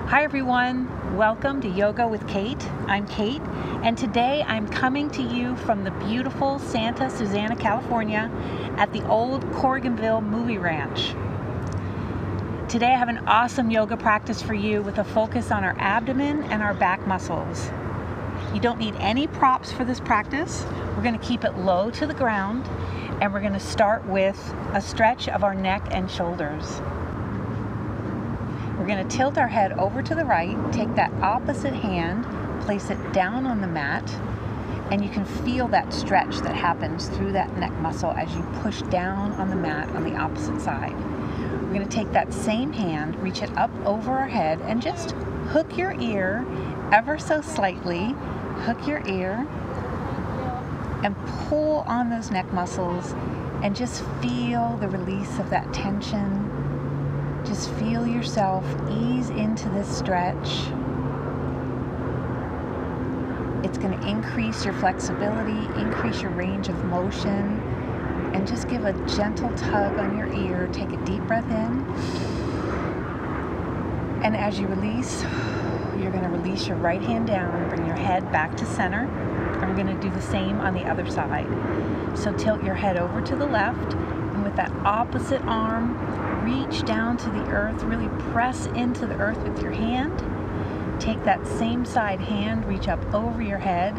Hi everyone, welcome to Yoga with Kate. I'm Kate, and today I'm coming to you from the beautiful Santa Susana, California at the old Corriganville Movie Ranch. Today I have an awesome yoga practice for you with a focus on our abdomen and our back muscles. You don't need any props for this practice. We're going to keep it low to the ground, and we're going to start with a stretch of our neck and shoulders. We're going to tilt our head over to the right, take that opposite hand, place it down on the mat, and you can feel that stretch that happens through that neck muscle as you push down on the mat on the opposite side. We're going to take that same hand, reach it up over our head, and just hook your ear ever so slightly. Hook your ear and pull on those neck muscles and just feel the release of that tension. Just feel yourself ease into this stretch. It's going to increase your flexibility, increase your range of motion, and just give a gentle tug on your ear. Take a deep breath in. And as you release, you're going to release your right hand down, bring your head back to center, and we're going to do the same on the other side. So tilt your head over to the left, and with that opposite arm, reach down to the earth, really press into the earth with your hand. Take that same side hand, reach up over your head,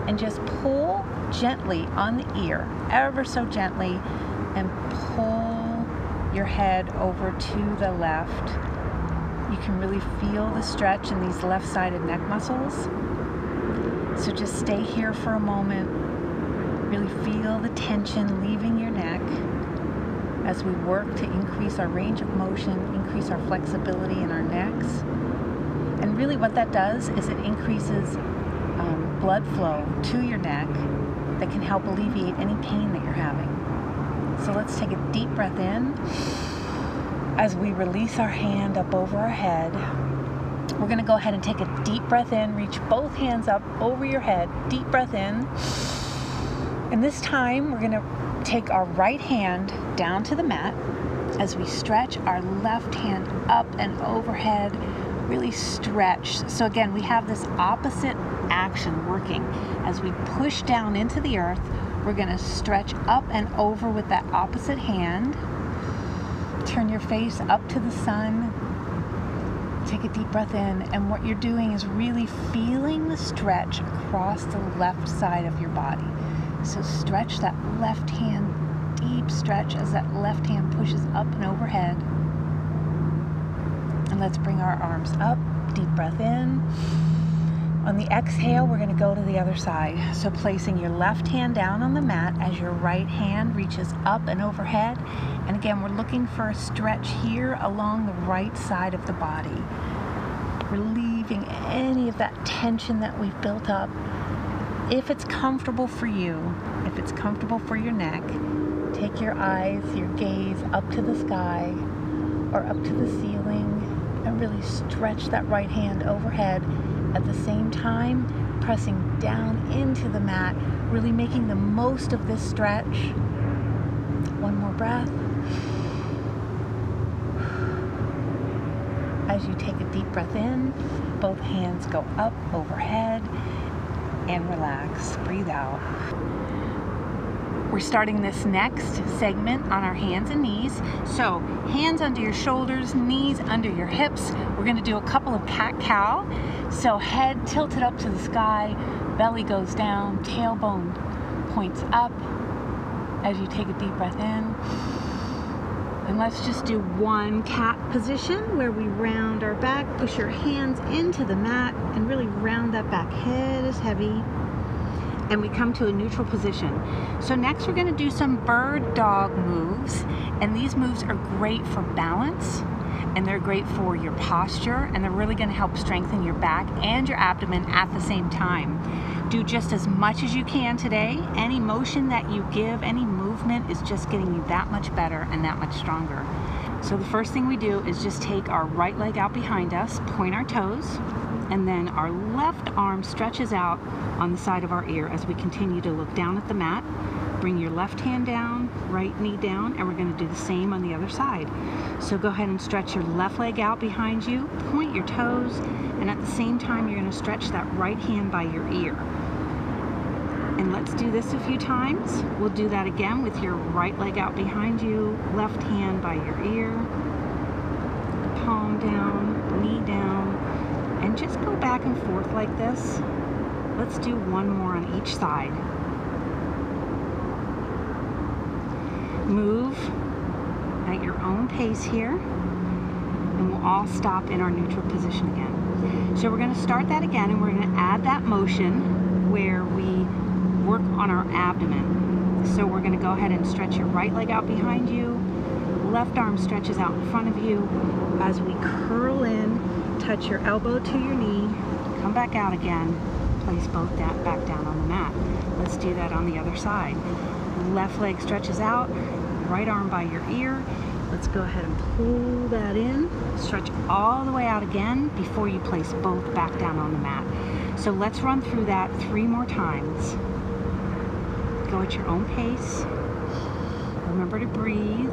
and just pull gently on the ear, ever so gently, and pull your head over to the left. You can really feel the stretch in these left-sided neck muscles. So just stay here for a moment. Really feel the tension leaving your neck as we work to increase our range of motion, increase our flexibility in our necks. And really what that does is it increases blood flow to your neck that can help alleviate any pain that you're having. So let's take a deep breath in. As we release our hand up over our head, we're going to go ahead and take a deep breath in, reach both hands up over your head, deep breath in. And this time we're going to take our right hand down to the mat as we stretch our left hand up and overhead, really stretch. So again, we have this opposite action working. As we push down into the earth, we're going to stretch up and over with that opposite hand. Turn your face up to the sun. Take a deep breath in, and what you're doing is really feeling the stretch across the left side of your body. So stretch that left hand, deep stretch as that left hand pushes up and overhead. And let's bring our arms up, deep breath in. On the exhale, we're going to go to the other side. So placing your left hand down on the mat as your right hand reaches up and overhead. And again, we're looking for a stretch here along the right side of the body. Relieving any of that tension that we've built up. If it's comfortable for you, if it's comfortable for your neck, take your eyes, your gaze up to the sky or up to the ceiling and really stretch that right hand overhead. At the same time, pressing down into the mat, really making the most of this stretch. One more breath. As you take a deep breath in, both hands go up overhead and relax. Breathe out. We're starting this next segment on our hands and knees. So hands under your shoulders, knees under your hips. We're going to do a couple of cat-cow. So head tilted up to the sky, belly goes down, tailbone points up as you take a deep breath in. And let's just do one cat position where we round our back, push your hands into the mat and really round that back. Head is heavy. And we come to a neutral position. So next we're going to do some bird dog moves, and these moves are great for balance, and they're great for your posture, and they're really going to help strengthen your back and your abdomen at the same time. Do just as much as you can today. Any motion that you give, any movement is just getting you that much better and that much stronger. So the first thing we do is just take our right leg out behind us, point our toes, and then our left arm stretches out on the side of our ear as we continue to look down at the mat. Bring your left hand down, right knee down, and we're going to do the same on the other side. So go ahead and stretch your left leg out behind you, point your toes, and at the same time you're going to stretch that right hand by your ear. And let's do this a few times. We'll do that again with your right leg out behind you, left hand by your ear, palm down, knee down, and just go back and forth like this. Let's do one more on each side. Move at your own pace here, and we'll all stop in our neutral position again. So we're going to start that again, and we're going to add that motion where we work on our abdomen. So we're going to go ahead and stretch your right leg out behind you, left arm stretches out in front of you. As we curl in, touch your elbow to your knee, come back out again, place both back down on the mat. Let's do that on the other side. Left leg stretches out, right arm by your ear. Let's go ahead and pull that in, stretch all the way out again before you place both back down on the mat. So let's run through that 3 more times. Go at your own pace. Remember to breathe.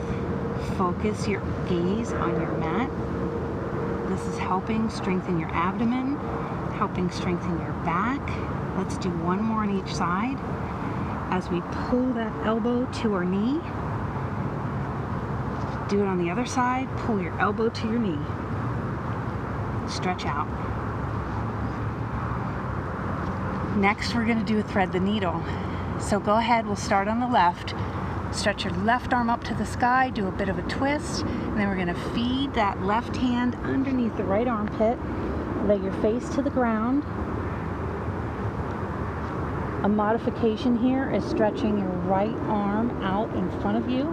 Focus your gaze on your mat. This is helping strengthen your abdomen, helping strengthen your back. Let's do one more on each side. As we pull that elbow to our knee, do it on the other side. Pull your elbow to your knee. Stretch out. Next, we're going to do a thread the needle. So go ahead, we'll start on the left. Stretch your left arm up to the sky, do a bit of a twist, and then we're going to feed that left hand underneath the right armpit. Lay your face to the ground. A modification here is stretching your right arm out in front of you.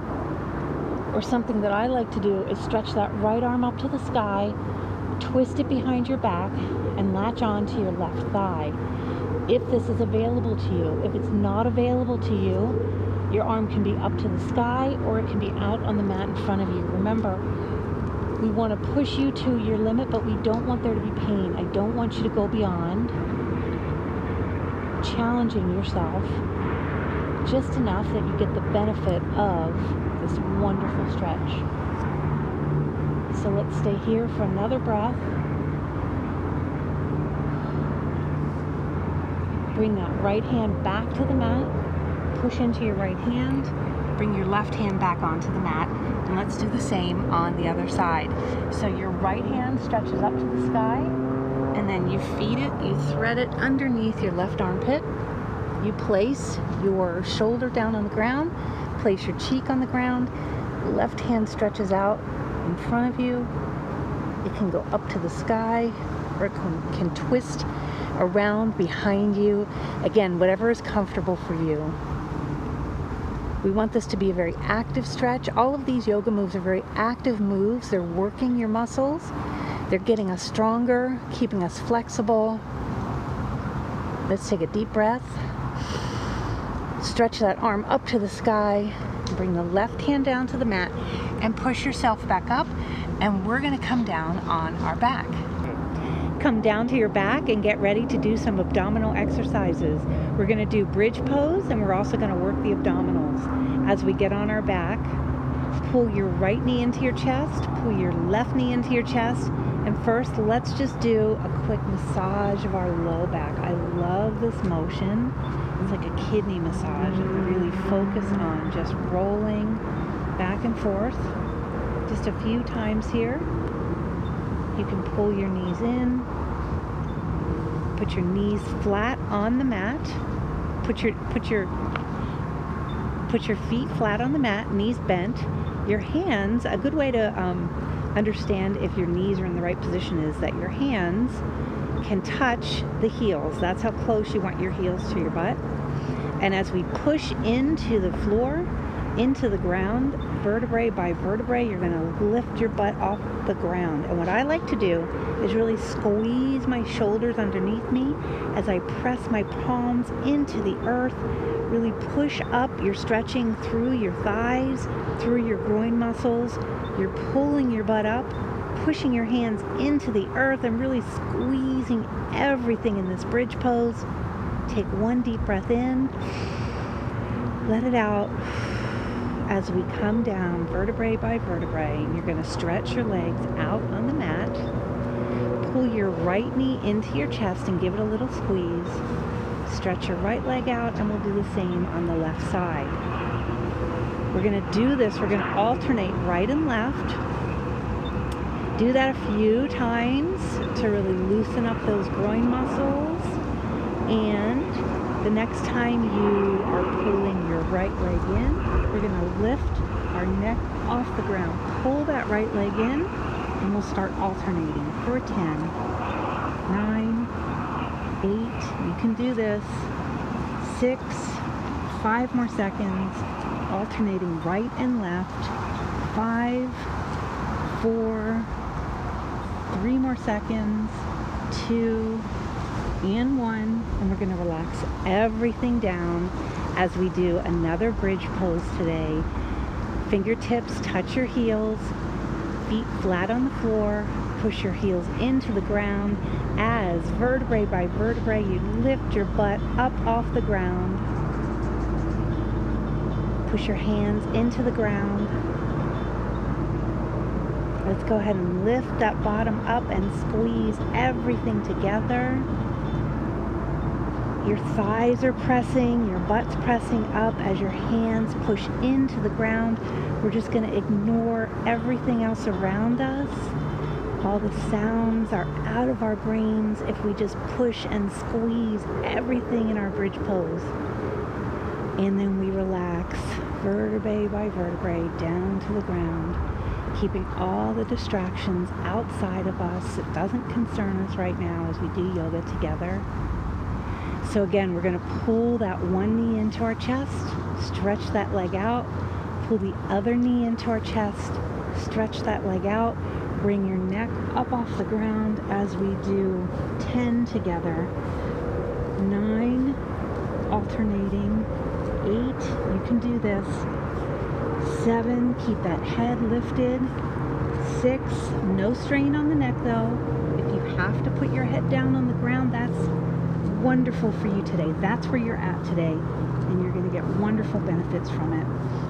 Or something that I like to do is stretch that right arm up to the sky, twist it behind your back, and latch on to your left thigh. If this is available to you. If it's not available to you, your arm can be up to the sky or it can be out on the mat in front of you. Remember, we want to push you to your limit, but we don't want there to be pain. I don't want you to go beyond challenging yourself just enough that you get the benefit of this wonderful stretch. So let's stay here for another breath. Bring that right hand back to the mat. Push into your right hand. Bring your left hand back onto the mat. And let's do the same on the other side. So your right hand stretches up to the sky, and then you feed it, you thread it underneath your left armpit. You place your shoulder down on the ground, place your cheek on the ground. Left hand stretches out in front of you. It can go up to the sky, or it can twist around behind you. Again, whatever is comfortable for you. We want this to be a very active stretch. All of these yoga moves are very active moves. They're working your muscles. They're getting us stronger, keeping us flexible. Let's take a deep breath. Stretch that arm up to the sky. Bring the left hand down to the mat and push yourself back up. And we're going to come down on our back. Come down to your back and get ready to do some abdominal exercises. We're going to do bridge pose, and we're also going to work the abdominals. As we get on our back, pull your right knee into your chest, pull your left knee into your chest, and first let's just do a quick massage of our low back. I love this motion. It's like a kidney massage. Really focus on just rolling back and forth. Just a few times here. You can pull your knees in, put your knees flat on the mat, put your feet flat on the mat, knees bent. Your hands, a good way to understand if your knees are in the right position is that your hands can touch the heels. That's how close you want your heels to your butt. And as we push into the floor, into the ground, vertebrae by vertebrae, you're going to lift your butt off the ground. And what I like to do is really squeeze my shoulders underneath me as I press my palms into the earth. Really push up. You're stretching through your thighs, through your groin muscles. You're pulling your butt up, pushing your hands into the earth, and really squeezing everything in this bridge pose. Take one deep breath in. Let it out as we come down vertebrae by vertebrae. You're going to stretch your legs out on the mat. Pull your right knee into your chest and give it a little squeeze. Stretch your right leg out, and we'll do the same on the left side. We're going to do this. We're going to alternate right and left. Do that a few times to really loosen up those groin muscles. And the next time you are pulling your right leg in, we're going to lift our neck off the ground. Pull that right leg in, and we'll start alternating for 10, 9, 8, you can do this, 6, 5 more seconds, alternating right and left, 5, 4, 3 more seconds, 2, and 1, and we're going to relax everything down as we do another bridge pose today. Fingertips touch your heels, feet flat on the floor, push your heels into the ground as vertebrae by vertebrae you lift your butt up off the ground. Push your hands into the ground. Let's go ahead and lift that bottom up and squeeze everything together. Your thighs are pressing, your butt's pressing up as your hands push into the ground. We're just going to ignore everything else around us. All the sounds are out of our brains if we just push and squeeze everything in our bridge pose. And then we relax vertebrae by vertebrae down to the ground, keeping all the distractions outside of us. It doesn't concern us right now as we do yoga together. So again, we're going to pull that one knee into our chest, stretch that leg out, pull the other knee into our chest, stretch that leg out, bring your neck up off the ground as we do 10 together, 9, alternating, 8, you can do this, 7, keep that head lifted, 6, no strain on the neck though. If you have to put your head down on the ground, that's wonderful for you today. That's where you're at today, and you're going to get wonderful benefits from it.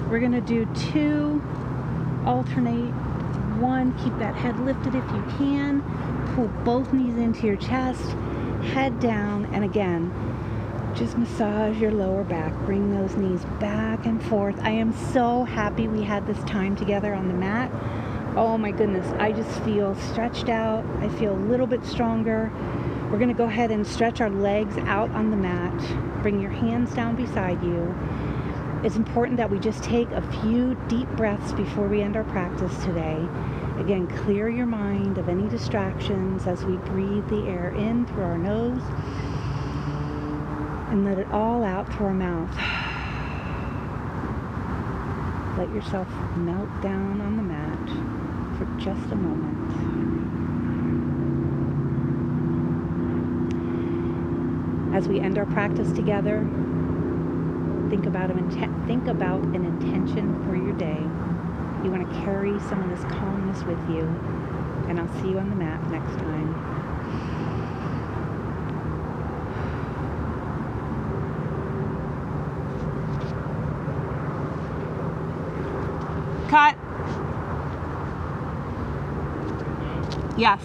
We're going to do 2, alternate, 1, keep that head lifted if you can, pull both knees into your chest, head down, and again, just massage your lower back, bring those knees back and forth. I am so happy we had this time together on the mat. Oh my goodness, I just feel stretched out. I feel a little bit stronger. We're going to go ahead and stretch our legs out on the mat. Bring your hands down beside you. It's important that we just take a few deep breaths before we end our practice today. Again, clear your mind of any distractions as we breathe the air in through our nose and let it all out through our mouth. Let yourself melt down on the mat for just a moment. As we end our practice together, think about an intention for your day. You want to carry some of this calmness with you, and I'll see you on the mat next time. Cut. Yes.